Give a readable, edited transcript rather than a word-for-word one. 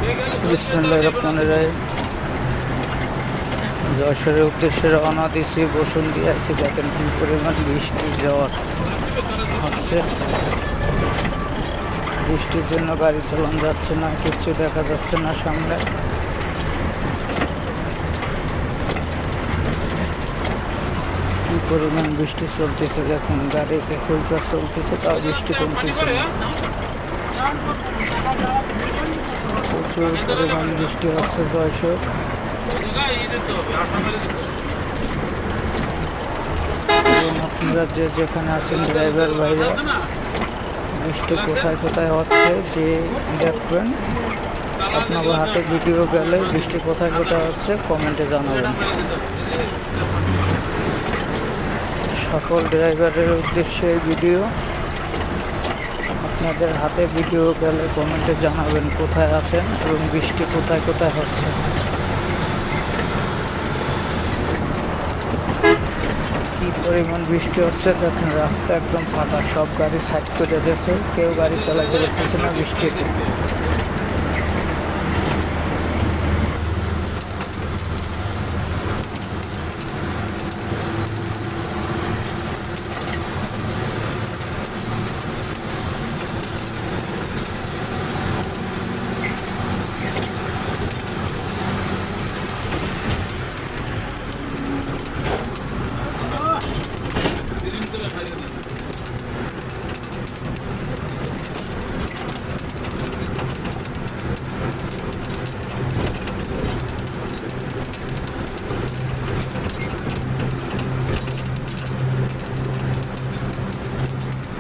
বিসমিল্লাহির রহমানির রহিম। যশোরের উদ্দেশ্যে রওনা দিয়েছি, বসুন্ধী আছি। দেখেন কি পরিমাণ বৃষ্টি ঝড় হচ্ছে। বৃষ্টির জন্য গাড়ি চালানো যাচ্ছে না, কিচ্ছু দেখা যাচ্ছে না সামনে। কি পরিমাণ বৃষ্টি চলতেছে দেখুন, গাড়িতে হুইপার চলতেছে, তাও বৃষ্টি কমতেছে না। প্রচুর পরিমাণ বৃষ্টি হচ্ছে যশোর। এবং আপনারা যে যেখানে আছেন ড্রাইভার ভাইরা, বৃষ্টি কোথায় কোথায় হচ্ছে যে দেখবেন। আপনার হাতে ভিডিও গেলে বৃষ্টি কোথায় কোথায় হচ্ছে কমেন্টে জানাবেন। সকল ড্রাইভারের উদ্দেশ্যে ভিডিও, আপনাদের হাতে ভিডিও গেলে কমেন্টে জানাবেন কোথায় আছেন এবং বৃষ্টি কোথায় কোথায় হচ্ছে। কি পরিমাণ বৃষ্টি হচ্ছে দেখেন, রাস্তা একদম ফাঁকা, সব গাড়ি সাইড করে দিয়েছে, কেউ গাড়ি চালাতে পারতেছে না বৃষ্টিতে।